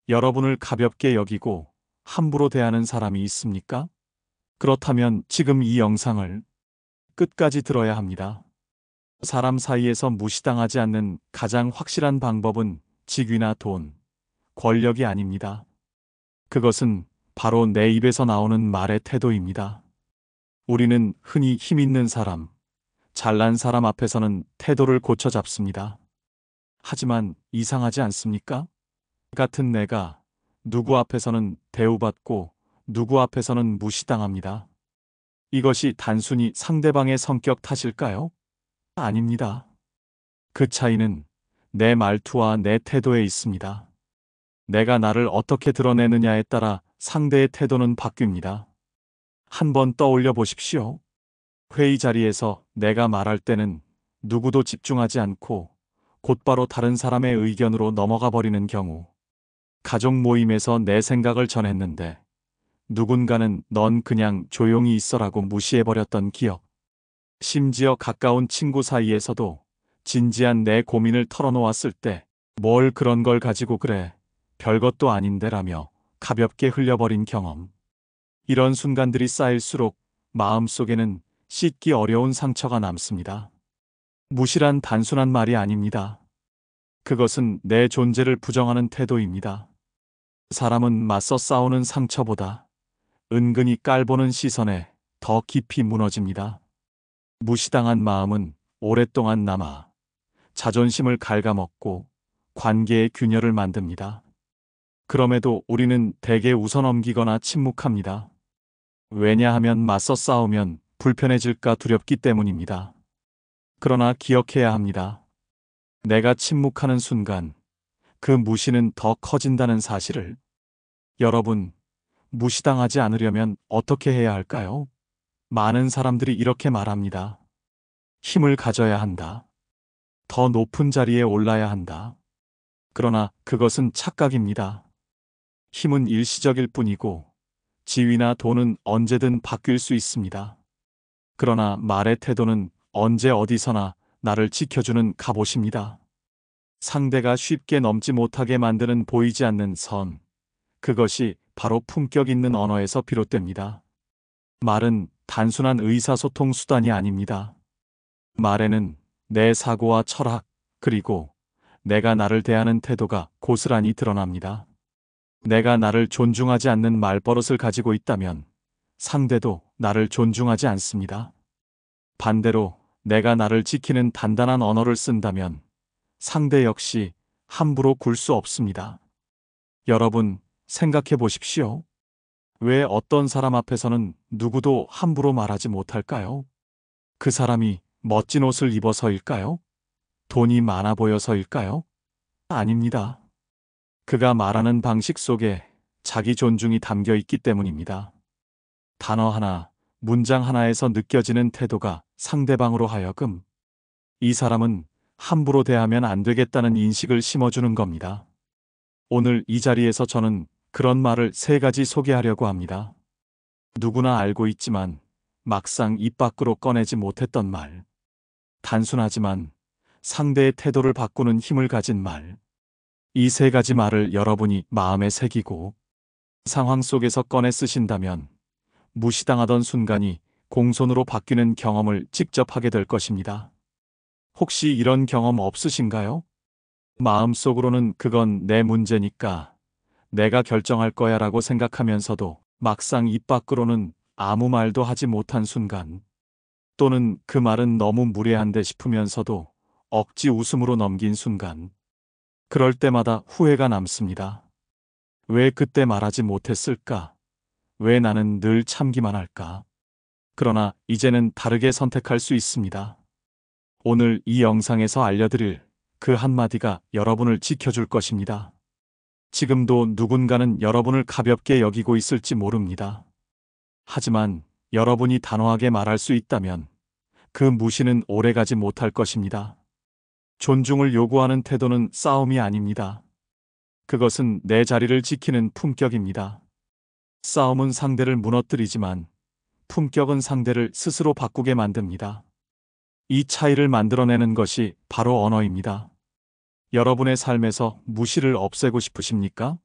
여러분을 가볍게 여기고 함부로 대하는 사람이 있습니까? 그렇다면 지금 이 영상을 끝까지 들어야 합니다. 사람 사이에서 무시당하지 않는 가장 확실한 방법은 직위나 돈, 권력이 아닙니다. 그것은 바로 내 입에서 나오는 말의 태도입니다. 우리는 흔히 힘 있는 사람, 잘난 사람 앞에서는 태도를 고쳐 잡습니다. 하지만 이상하지 않습니까? 같은 내가 누구 앞에서는 대우받고 누구 앞에서는 무시당합니다. 이것이 단순히 상대방의 성격 탓일까요? 아닙니다. 그 차이는 내 말투와 내 태도에 있습니다. 내가 나를 어떻게 드러내느냐에 따라 상대의 태도는 바뀝니다. 한번 떠올려 보십시오. 회의 자리에서 내가 말할 때는 누구도 집중하지 않고 곧바로 다른 사람의 의견으로 넘어가 버리는 경우, 가족 모임에서 내 생각을 전했는데 누군가는 넌 그냥 조용히 있어라고 무시해버렸던 기억, 심지어 가까운 친구 사이에서도 진지한 내 고민을 털어놓았을 때 뭘 그런 걸 가지고 그래, 별것도 아닌데라며 가볍게 흘려버린 경험. 이런 순간들이 쌓일수록 마음속에는 씻기 어려운 상처가 남습니다. 무시란 단순한 말이 아닙니다. 그것은 내 존재를 부정하는 태도입니다. 사람은 맞서 싸우는 상처보다 은근히 깔보는 시선에 더 깊이 무너집니다. 무시당한 마음은 오랫동안 남아 자존심을 갉아먹고 관계의 균열을 만듭니다. 그럼에도 우리는 대개 웃어넘기거나 침묵합니다. 왜냐하면 맞서 싸우면 불편해질까 두렵기 때문입니다. 그러나 기억해야 합니다. 내가 침묵하는 순간 그 무시는 더 커진다는 사실을. 여러분, 무시당하지 않으려면 어떻게 해야 할까요? 많은 사람들이 이렇게 말합니다. 힘을 가져야 한다. 더 높은 자리에 올라야 한다. 그러나 그것은 착각입니다. 힘은 일시적일 뿐이고 지위나 돈은 언제든 바뀔 수 있습니다. 그러나 말의 태도는 언제 어디서나 나를 지켜주는 갑옷입니다. 상대가 쉽게 넘지 못하게 만드는 보이지 않는 선, 그것이 바로 품격 있는 언어에서 비롯됩니다. 말은 단순한 의사소통 수단이 아닙니다. 말에는 내 사고와 철학, 그리고 내가 나를 대하는 태도가 고스란히 드러납니다. 내가 나를 존중하지 않는 말버릇을 가지고 있다면 상대도 나를 존중하지 않습니다. 반대로 내가 나를 지키는 단단한 언어를 쓴다면 상대 역시 함부로 굴 수 없습니다. 여러분, 생각해 보십시오. 왜 어떤 사람 앞에서는 누구도 함부로 말하지 못할까요? 그 사람이 멋진 옷을 입어서일까요? 돈이 많아 보여서일까요? 아닙니다. 그가 말하는 방식 속에 자기 존중이 담겨 있기 때문입니다. 단어 하나, 문장 하나에서 느껴지는 태도가 상대방으로 하여금 이 사람은 함부로 대하면 안 되겠다는 인식을 심어주는 겁니다. 오늘 이 자리에서 저는 그런 말을 3가지 소개하려고 합니다. 누구나 알고 있지만 막상 입 밖으로 꺼내지 못했던 말. 단순하지만 상대의 태도를 바꾸는 힘을 가진 말. 이 3가지 말을 여러분이 마음에 새기고 상황 속에서 꺼내 쓰신다면 무시당하던 순간이 공손으로 바뀌는 경험을 직접 하게 될 것입니다. 혹시 이런 경험 없으신가요? 마음속으로는 그건 내 문제니까 내가 결정할 거야 라고 생각하면서도 막상 입 밖으로는 아무 말도 하지 못한 순간, 또는 그 말은 너무 무례한데 싶으면서도 억지 웃음으로 넘긴 순간, 그럴 때마다 후회가 남습니다. 왜 그때 말하지 못했을까? 왜 나는 늘 참기만 할까? 그러나 이제는 다르게 선택할 수 있습니다. 오늘 이 영상에서 알려드릴 그 한마디가 여러분을 지켜줄 것입니다. 지금도 누군가는 여러분을 가볍게 여기고 있을지 모릅니다. 하지만 여러분이 단호하게 말할 수 있다면 그 무시는 오래가지 못할 것입니다. 존중을 요구하는 태도는 싸움이 아닙니다. 그것은 내 자리를 지키는 품격입니다. 싸움은 상대를 무너뜨리지만 품격은 상대를 스스로 바꾸게 만듭니다. 이 차이를 만들어내는 것이 바로 언어입니다. 여러분의 삶에서 무시를 없애고 싶으십니까?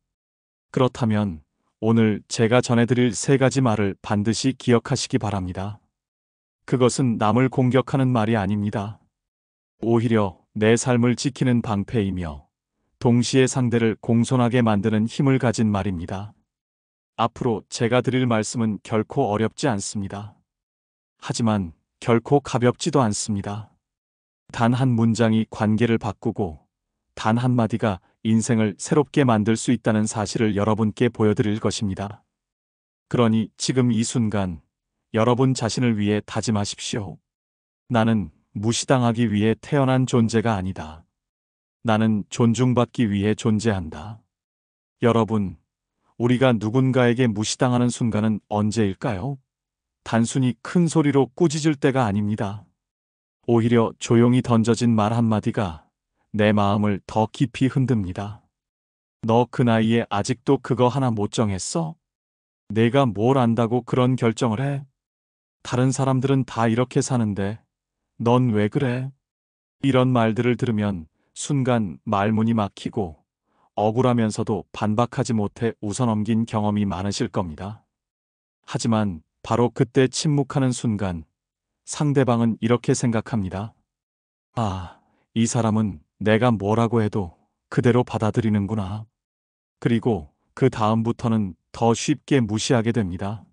그렇다면 오늘 제가 전해드릴 세 가지 말을 반드시 기억하시기 바랍니다. 그것은 남을 공격하는 말이 아닙니다. 오히려 내 삶을 지키는 방패이며 동시에 상대를 공손하게 만드는 힘을 가진 말입니다. 앞으로 제가 드릴 말씀은 결코 어렵지 않습니다. 하지만 결코 가볍지도 않습니다. 단 한 문장이 관계를 바꾸고 단 한마디가 인생을 새롭게 만들 수 있다는 사실을 여러분께 보여드릴 것입니다. 그러니 지금 이 순간 여러분 자신을 위해 다짐하십시오. 나는 무시당하기 위해 태어난 존재가 아니다. 나는 존중받기 위해 존재한다. 여러분, 우리가 누군가에게 무시당하는 순간은 언제일까요? 단순히 큰 소리로 꾸짖을 때가 아닙니다. 오히려 조용히 던져진 말 한마디가 내 마음을 더 깊이 흔듭니다. 너 그 나이에 아직도 그거 하나 못 정했어? 내가 뭘 안다고 그런 결정을 해? 다른 사람들은 다 이렇게 사는데 넌 왜 그래? 이런 말들을 들으면 순간 말문이 막히고 억울하면서도 반박하지 못해 웃어넘긴 경험이 많으실 겁니다. 하지만 바로 그때 침묵하는 순간 상대방은 이렇게 생각합니다. 아, 이 사람은 내가 뭐라고 해도 그대로 받아들이는구나. 그리고 그 다음부터는 더 쉽게 무시하게 됩니다.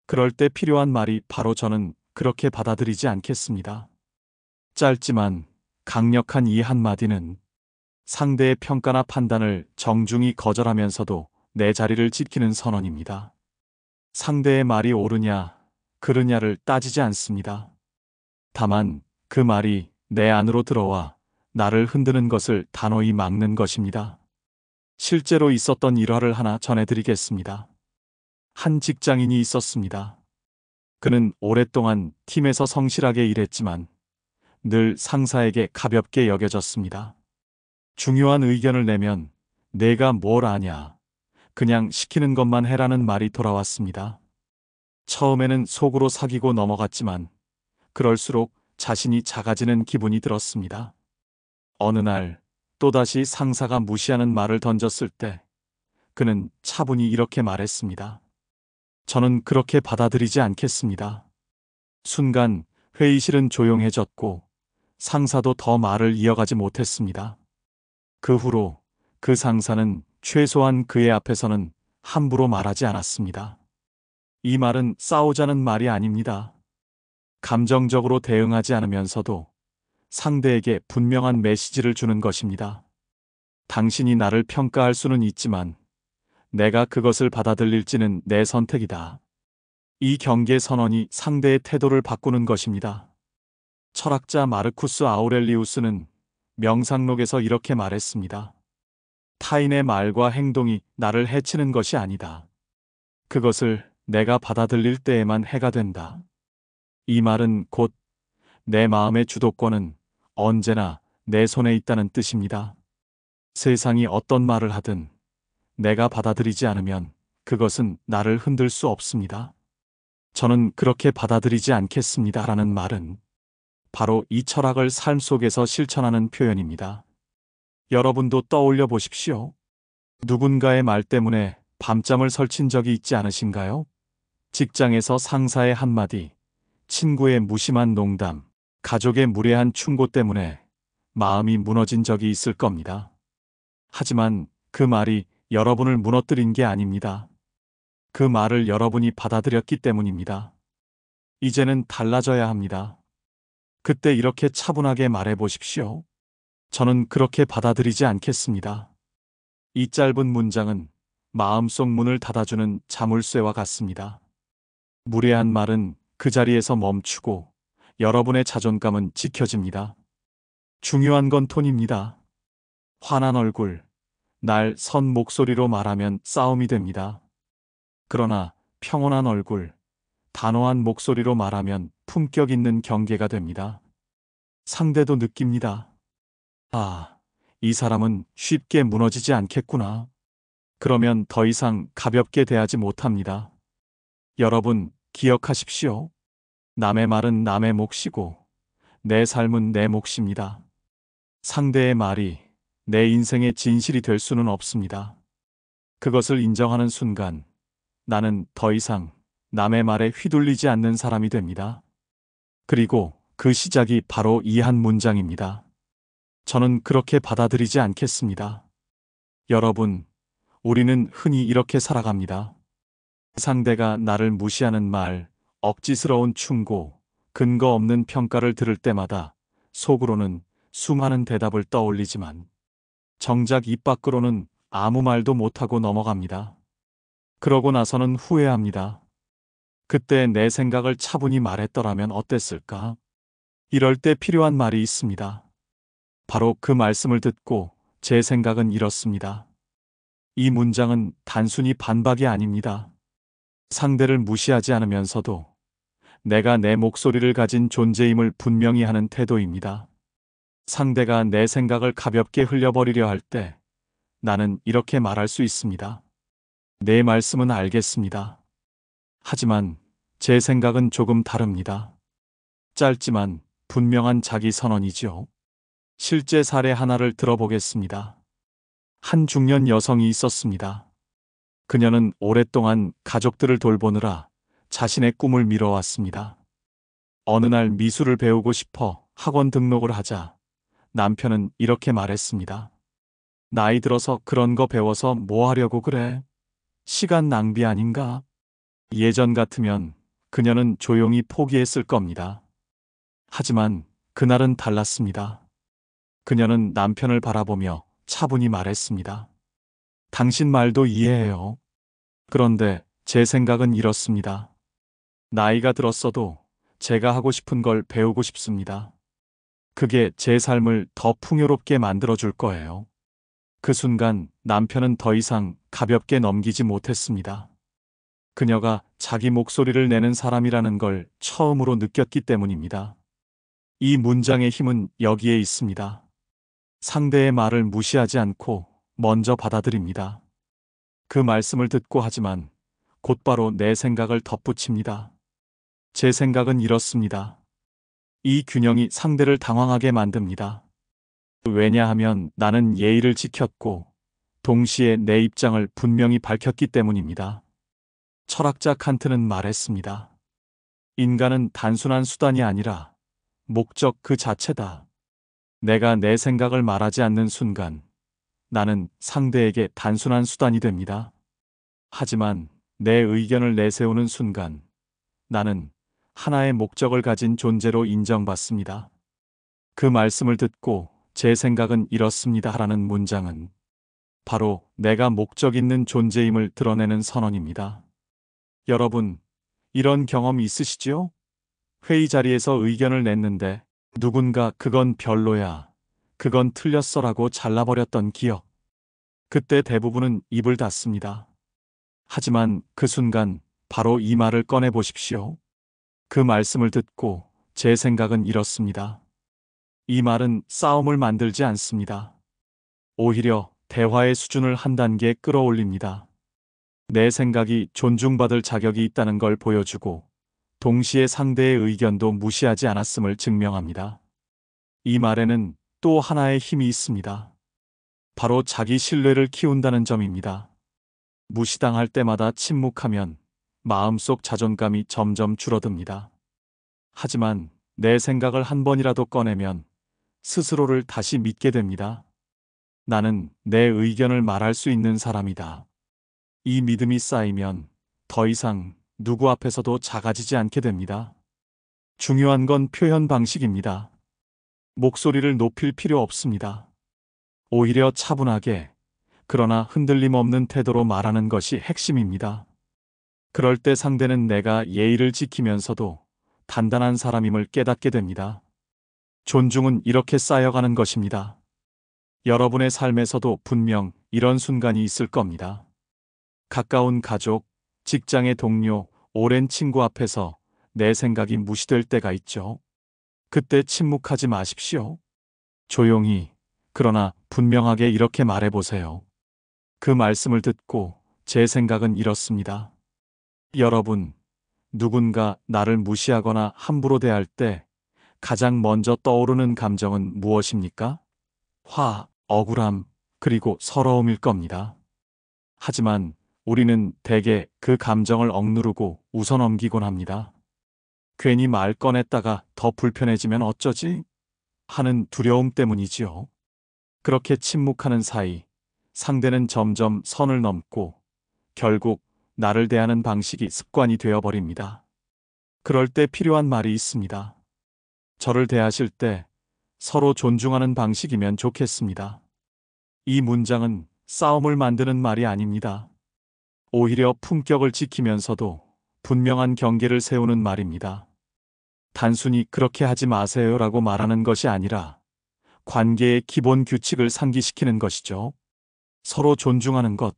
그럴 때 필요한 말이 바로 저는 그렇게 받아들이지 않겠습니다. 짧지만 강력한 이 한마디는 상대의 평가나 판단을 정중히 거절하면서도 내 자리를 지키는 선언입니다. 상대의 말이 옳으냐, 그르냐를 따지지 않습니다. 다만 그 말이 내 안으로 들어와 나를 흔드는 것을 단호히 막는 것입니다. 실제로 있었던 일화를 하나 전해드리겠습니다. 한 직장인이 있었습니다. 그는 오랫동안 팀에서 성실하게 일했지만 늘 상사에게 가볍게 여겨졌습니다. 중요한 의견을 내면 내가 뭘 아냐, 그냥 시키는 것만 해라는 말이 돌아왔습니다. 처음에는 속으로 사귀고 넘어갔지만 그럴수록 자신이 작아지는 기분이 들었습니다. 어느 날 또다시 상사가 무시하는 말을 던졌을 때 그는 차분히 이렇게 말했습니다. 저는 그렇게 받아들이지 않겠습니다. 순간 회의실은 조용해졌고 상사도 더 말을 이어가지 못했습니다. 그 후로 그 상사는 최소한 그의 앞에서는 함부로 말하지 않았습니다. 이 말은 싸우자는 말이 아닙니다. 감정적으로 대응하지 않으면서도 상대에게 분명한 메시지를 주는 것입니다. 당신이 나를 평가할 수는 있지만 내가 그것을 받아들일지는 내 선택이다. 이 경계 선언이 상대의 태도를 바꾸는 것입니다. 철학자 마르쿠스 아우렐리우스는 명상록에서 이렇게 말했습니다. 타인의 말과 행동이 나를 해치는 것이 아니다. 그것을 내가 받아들일 때에만 해가 된다. 이 말은 곧 내 마음의 주도권은 언제나 내 손에 있다는 뜻입니다. 세상이 어떤 말을 하든 내가 받아들이지 않으면 그것은 나를 흔들 수 없습니다. 저는 그렇게 받아들이지 않겠습니다. 라는 말은 바로 이 철학을 삶 속에서 실천하는 표현입니다. 여러분도 떠올려 보십시오. 누군가의 말 때문에 밤잠을 설친 적이 있지 않으신가요? 직장에서 상사의 한마디, 친구의 무심한 농담, 가족의 무례한 충고 때문에 마음이 무너진 적이 있을 겁니다. 하지만 그 말이 여러분을 무너뜨린 게 아닙니다. 그 말을 여러분이 받아들였기 때문입니다. 이제는 달라져야 합니다. 그때 이렇게 차분하게 말해 보십시오. 저는 그렇게 받아들이지 않겠습니다. 이 짧은 문장은 마음속 문을 닫아주는 자물쇠와 같습니다. 무례한 말은 그 자리에서 멈추고 여러분의 자존감은 지켜집니다. 중요한 건 톤입니다. 화난 얼굴, 날 선 목소리로 말하면 싸움이 됩니다. 그러나 평온한 얼굴, 단호한 목소리로 말하면 품격 있는 경계가 됩니다. 상대도 느낍니다. 아, 이 사람은 쉽게 무너지지 않겠구나. 그러면 더 이상 가볍게 대하지 못합니다. 여러분, 기억하십시오. 남의 말은 남의 몫이고 내 삶은 내 몫입니다. 상대의 말이 내 인생의 진실이 될 수는 없습니다. 그것을 인정하는 순간 나는 더 이상 남의 말에 휘둘리지 않는 사람이 됩니다. 그리고 그 시작이 바로 이 한 문장입니다. 저는 그렇게 받아들이지 않겠습니다. 여러분, 우리는 흔히 이렇게 살아갑니다. 상대가 나를 무시하는 말, 억지스러운 충고, 근거 없는 평가를 들을 때마다 속으로는 수많은 대답을 떠올리지만 정작 입 밖으로는 아무 말도 못하고 넘어갑니다. 그러고 나서는 후회합니다. 그때 내 생각을 차분히 말했더라면 어땠을까? 이럴 때 필요한 말이 있습니다. 바로 그 말씀을 듣고 제 생각은 이렇습니다. 이 문장은 단순히 반박이 아닙니다. 상대를 무시하지 않으면서도 내가 내 목소리를 가진 존재임을 분명히 하는 태도입니다. 상대가 내 생각을 가볍게 흘려버리려 할 때 나는 이렇게 말할 수 있습니다. 내 말씀은 알겠습니다. 하지만 제 생각은 조금 다릅니다. 짧지만 분명한 자기 선언이죠. 실제 사례 하나를 들어보겠습니다. 한 중년 여성이 있었습니다. 그녀는 오랫동안 가족들을 돌보느라 자신의 꿈을 미뤄왔습니다. 어느 날 미술을 배우고 싶어 학원 등록을 하자 남편은 이렇게 말했습니다. 나이 들어서 그런 거 배워서 뭐 하려고 그래? 시간 낭비 아닌가? 예전 같으면 그녀는 조용히 포기했을 겁니다. 하지만 그날은 달랐습니다. 그녀는 남편을 바라보며 차분히 말했습니다. 당신 말도 이해해요. 그런데 제 생각은 이렇습니다. 나이가 들었어도 제가 하고 싶은 걸 배우고 싶습니다. 그게 제 삶을 더 풍요롭게 만들어줄 거예요. 그 순간 남편은 더 이상 가볍게 넘기지 못했습니다. 그녀가 자기 목소리를 내는 사람이라는 걸 처음으로 느꼈기 때문입니다. 이 문장의 힘은 여기에 있습니다. 상대의 말을 무시하지 않고 먼저 받아들입니다. 그 말씀을 듣고 하지만 곧바로 내 생각을 덧붙입니다. 제 생각은 이렇습니다. 이 균형이 상대를 당황하게 만듭니다. 왜냐하면 나는 예의를 지켰고 동시에 내 입장을 분명히 밝혔기 때문입니다. 철학자 칸트는 말했습니다. 인간은 단순한 수단이 아니라 목적 그 자체다. 내가 내 생각을 말하지 않는 순간 나는 상대에게 단순한 수단이 됩니다. 하지만 내 의견을 내세우는 순간 나는 하나의 목적을 가진 존재로 인정받습니다. 그 말씀을 듣고 제 생각은 이렇습니다 라는 문장은 바로 내가 목적 있는 존재임을 드러내는 선언입니다. 여러분, 이런 경험 있으시지요? 회의 자리에서 의견을 냈는데 누군가 그건 별로야, 그건 틀렸어라고 잘라버렸던 기억. 그때 대부분은 입을 닫습니다. 하지만 그 순간 바로 이 말을 꺼내 보십시오. 그 말씀을 듣고 제 생각은 이렇습니다. 이 말은 싸움을 만들지 않습니다. 오히려 대화의 수준을 한 단계 끌어올립니다. 내 생각이 존중받을 자격이 있다는 걸 보여주고 동시에 상대의 의견도 무시하지 않았음을 증명합니다. 이 말에는 또 하나의 힘이 있습니다. 바로 자기 신뢰를 키운다는 점입니다. 무시당할 때마다 침묵하면 마음속 자존감이 점점 줄어듭니다. 하지만 내 생각을 한 번이라도 꺼내면 스스로를 다시 믿게 됩니다. 나는 내 의견을 말할 수 있는 사람이다. 이 믿음이 쌓이면 더 이상 누구 앞에서도 작아지지 않게 됩니다. 중요한 건 표현 방식입니다. 목소리를 높일 필요 없습니다. 오히려 차분하게, 그러나 흔들림 없는 태도로 말하는 것이 핵심입니다. 그럴 때 상대는 내가 예의를 지키면서도 단단한 사람임을 깨닫게 됩니다. 존중은 이렇게 쌓여가는 것입니다. 여러분의 삶에서도 분명 이런 순간이 있을 겁니다. 가까운 가족, 직장의 동료, 오랜 친구 앞에서 내 생각이 무시될 때가 있죠. 그때 침묵하지 마십시오. 조용히, 그러나 분명하게 이렇게 말해보세요. 그 말씀을 듣고 제 생각은 이렇습니다. 여러분, 누군가 나를 무시하거나 함부로 대할 때 가장 먼저 떠오르는 감정은 무엇입니까? 화, 억울함, 그리고 서러움일 겁니다. 하지만 우리는 대개 그 감정을 억누르고 웃어넘기곤 합니다. 괜히 말 꺼냈다가 더 불편해지면 어쩌지? 하는 두려움 때문이지요. 그렇게 침묵하는 사이 상대는 점점 선을 넘고 결국 나를 대하는 방식이 습관이 되어버립니다. 그럴 때 필요한 말이 있습니다. 저를 대하실 때 서로 존중하는 방식이면 좋겠습니다. 이 문장은 싸움을 만드는 말이 아닙니다. 오히려 품격을 지키면서도 분명한 경계를 세우는 말입니다. 단순히 그렇게 하지 마세요라고 말하는 것이 아니라 관계의 기본 규칙을 상기시키는 것이죠. 서로 존중하는 것,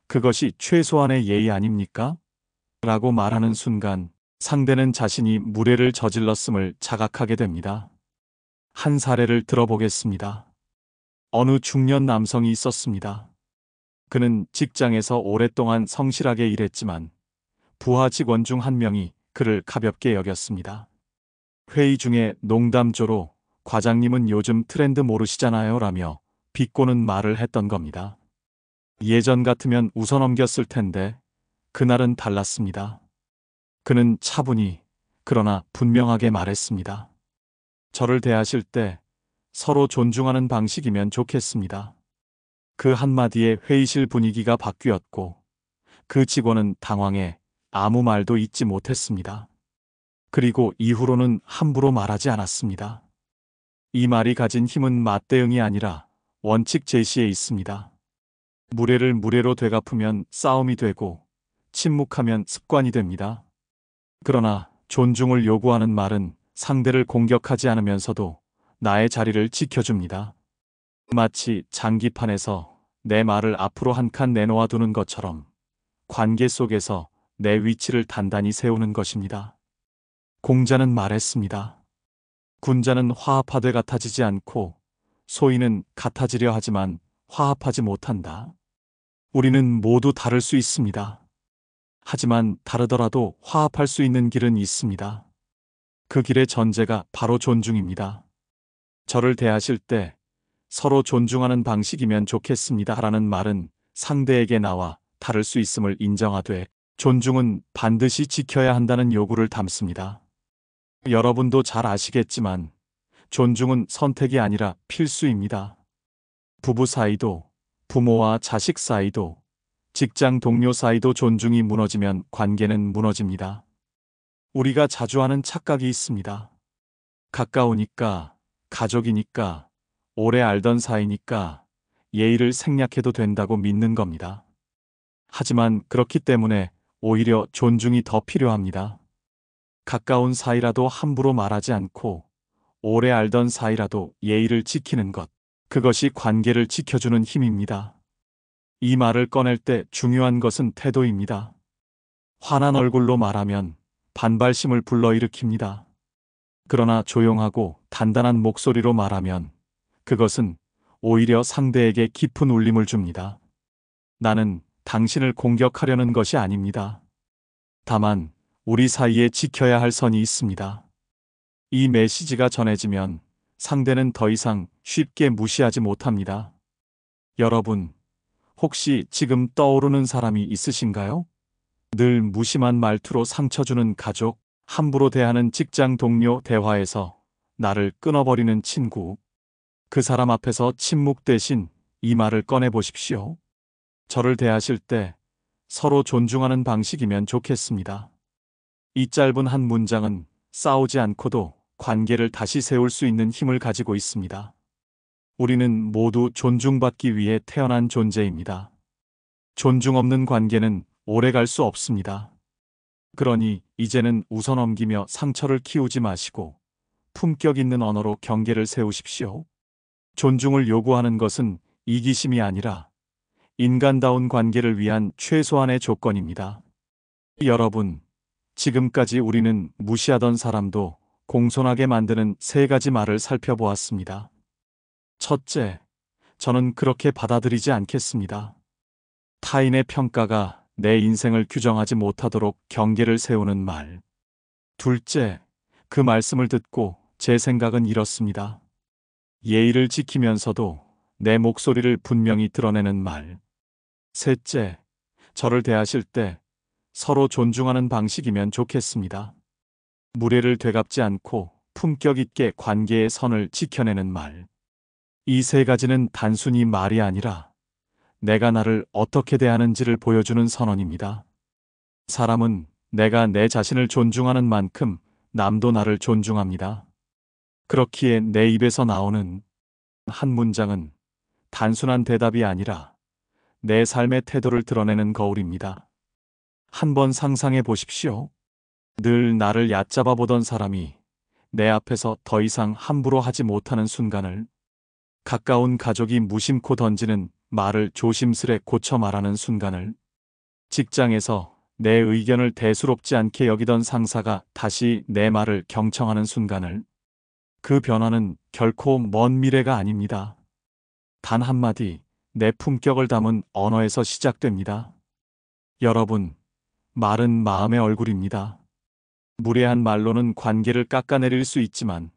그것이 최소한의 예의 아닙니까? 라고 말하는 순간 상대는 자신이 무례를 저질렀음을 자각하게 됩니다. 한 사례를 들어보겠습니다. 어느 중년 남성이 있었습니다. 그는 직장에서 오랫동안 성실하게 일했지만 부하 직원 중 한 명이 그를 가볍게 여겼습니다. 회의 중에 농담조로 과장님은 요즘 트렌드 모르시잖아요 라며 비꼬는 말을 했던 겁니다. 예전 같으면 웃어넘겼을 텐데 그날은 달랐습니다. 그는 차분히 그러나 분명하게 말했습니다. 저를 대하실 때 서로 존중하는 방식이면 좋겠습니다. 그 한마디에 회의실 분위기가 바뀌었고 그 직원은 당황해 아무 말도 잇지 못했습니다. 그리고 이후로는 함부로 말하지 않았습니다. 이 말이 가진 힘은 맞대응이 아니라 원칙 제시에 있습니다. 무례를 무례로 되갚으면 싸움이 되고 침묵하면 습관이 됩니다. 그러나 존중을 요구하는 말은 상대를 공격하지 않으면서도 나의 자리를 지켜줍니다. 마치 장기판에서 내 말을 앞으로 한 칸 내놓아 두는 것처럼 관계 속에서 내 위치를 단단히 세우는 것입니다. 공자는 말했습니다. 군자는 화합하되 같아지지 않고 소인은 같아지려 하지만 화합하지 못한다. 우리는 모두 다를 수 있습니다. 하지만 다르더라도 화합할 수 있는 길은 있습니다. 그 길의 전제가 바로 존중입니다. 저를 대하실 때 서로 존중하는 방식이면 좋겠습니다 라는 말은 상대에게 나와 다를 수 있음을 인정하되 존중은 반드시 지켜야 한다는 요구를 담습니다. 여러분도 잘 아시겠지만 존중은 선택이 아니라 필수입니다. 부부 사이도, 부모와 자식 사이도, 직장 동료 사이도 존중이 무너지면 관계는 무너집니다. 우리가 자주 하는 착각이 있습니다. 가까우니까, 가족이니까, 오래 알던 사이니까 예의를 생략해도 된다고 믿는 겁니다. 하지만 그렇기 때문에 오히려 존중이 더 필요합니다. 가까운 사이라도 함부로 말하지 않고 오래 알던 사이라도 예의를 지키는 것, 그것이 관계를 지켜주는 힘입니다. 이 말을 꺼낼 때 중요한 것은 태도입니다. 화난 얼굴로 말하면 반발심을 불러일으킵니다. 그러나 조용하고 단단한 목소리로 말하면 그것은 오히려 상대에게 깊은 울림을 줍니다. 나는 당신을 공격하려는 것이 아닙니다. 다만 우리 사이에 지켜야 할 선이 있습니다. 이 메시지가 전해지면 상대는 더 이상 쉽게 무시하지 못합니다. 여러분, 혹시 지금 떠오르는 사람이 있으신가요? 늘 무심한 말투로 상처 주는 가족, 함부로 대하는 직장 동료, 대화에서 나를 끊어버리는 친구. 그 사람 앞에서 침묵 대신 이 말을 꺼내보십시오. 저를 대하실 때 서로 존중하는 방식이면 좋겠습니다. 이 짧은 한 문장은 싸우지 않고도 관계를 다시 세울 수 있는 힘을 가지고 있습니다. 우리는 모두 존중받기 위해 태어난 존재입니다. 존중 없는 관계는 오래 갈 수 없습니다. 그러니 이제는 웃어넘기며 상처를 키우지 마시고 품격 있는 언어로 경계를 세우십시오. 존중을 요구하는 것은 이기심이 아니라 인간다운 관계를 위한 최소한의 조건입니다. 여러분, 지금까지 우리는 무시하던 사람도 공손하게 만드는 3가지 말을 살펴보았습니다. 첫째, 저는 그렇게 받아들이지 않겠습니다. 타인의 평가가 내 인생을 규정하지 못하도록 경계를 세우는 말. 둘째, 그 말씀을 듣고 제 생각은 이렇습니다. 예의를 지키면서도 내 목소리를 분명히 드러내는 말. 셋째, 저를 대하실 때 서로 존중하는 방식이면 좋겠습니다. 무례를 되갚지 않고 품격 있게 관계의 선을 지켜내는 말. 이 세 가지는 단순히 말이 아니라 내가 나를 어떻게 대하는지를 보여주는 선언입니다. 사람은 내가 내 자신을 존중하는 만큼 남도 나를 존중합니다. 그렇기에 내 입에서 나오는 한 문장은 단순한 대답이 아니라 내 삶의 태도를 드러내는 거울입니다. 한번 상상해 보십시오. 늘 나를 얕잡아 보던 사람이 내 앞에서 더 이상 함부로 하지 못하는 순간을, 가까운 가족이 무심코 던지는 말을 조심스레 고쳐 말하는 순간을, 직장에서 내 의견을 대수롭지 않게 여기던 상사가 다시 내 말을 경청하는 순간을, 그 변화는 결코 먼 미래가 아닙니다. 단 한마디, 내 품격을 담은 언어에서 시작됩니다. 여러분, 말은 마음의 얼굴입니다. 무례한 말로는 관계를 깎아내릴 수 있지만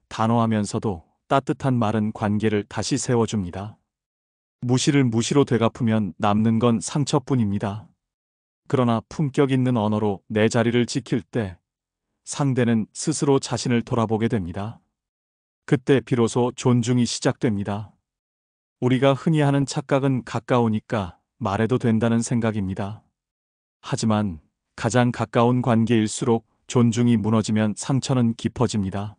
단호하면서도 따뜻한 말은 관계를 다시 세워줍니다. 무시를 무시로 되갚으면 남는 건 상처뿐입니다. 그러나 품격 있는 언어로 내 자리를 지킬 때 상대는 스스로 자신을 돌아보게 됩니다. 그때 비로소 존중이 시작됩니다. 우리가 흔히 하는 착각은 가까우니까 말해도 된다는 생각입니다. 하지만 가장 가까운 관계일수록 존중이 무너지면 상처는 깊어집니다.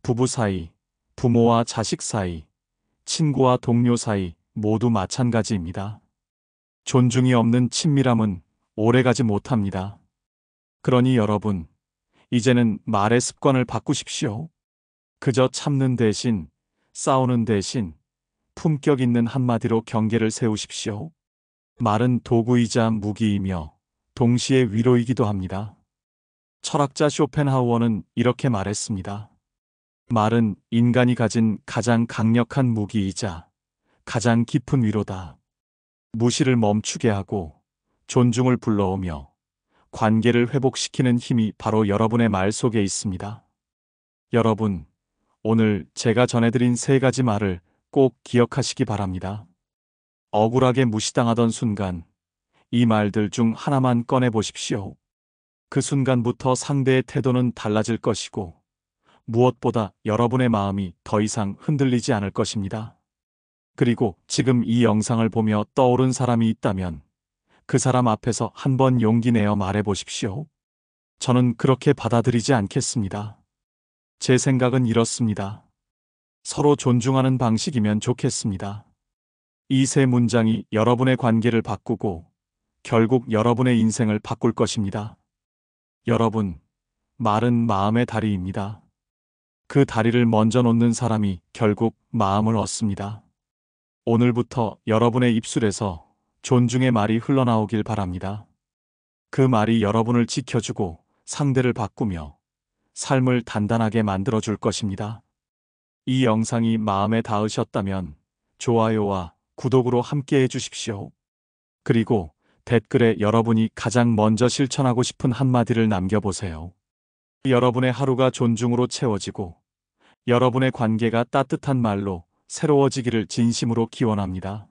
부부 사이, 부모와 자식 사이, 친구와 동료 사이 모두 마찬가지입니다. 존중이 없는 친밀함은 오래가지 못합니다. 그러니 여러분, 이제는 말의 습관을 바꾸십시오. 그저 참는 대신, 싸우는 대신 품격 있는 한마디로 경계를 세우십시오. 말은 도구이자 무기이며 동시에 위로이기도 합니다. 철학자 쇼펜하우어는 이렇게 말했습니다. 말은 인간이 가진 가장 강력한 무기이자 가장 깊은 위로다. 무시를 멈추게 하고 존중을 불러오며 관계를 회복시키는 힘이 바로 여러분의 말 속에 있습니다. 여러분, 오늘 제가 전해드린 세 가지 말을 꼭 기억하시기 바랍니다. 억울하게 무시당하던 순간, 이 말들 중 하나만 꺼내 보십시오. 그 순간부터 상대의 태도는 달라질 것이고, 무엇보다 여러분의 마음이 더 이상 흔들리지 않을 것입니다. 그리고 지금 이 영상을 보며 떠오른 사람이 있다면, 그 사람 앞에서 한번 용기 내어 말해 보십시오. 저는 그렇게 받아들이지 않겠습니다. 제 생각은 이렇습니다. 서로 존중하는 방식이면 좋겠습니다. 이 세 문장이 여러분의 관계를 바꾸고 결국 여러분의 인생을 바꿀 것입니다. 여러분, 말은 마음의 다리입니다. 그 다리를 먼저 놓는 사람이 결국 마음을 얻습니다. 오늘부터 여러분의 입술에서 존중의 말이 흘러나오길 바랍니다. 그 말이 여러분을 지켜주고 상대를 바꾸며 삶을 단단하게 만들어줄 것입니다. 이 영상이 마음에 닿으셨다면 좋아요와 구독으로 함께 해주십시오. 그리고 댓글에 여러분이 가장 먼저 실천하고 싶은 한마디를 남겨보세요. 여러분의 하루가 존중으로 채워지고 여러분의 관계가 따뜻한 말로 새로워지기를 진심으로 기원합니다.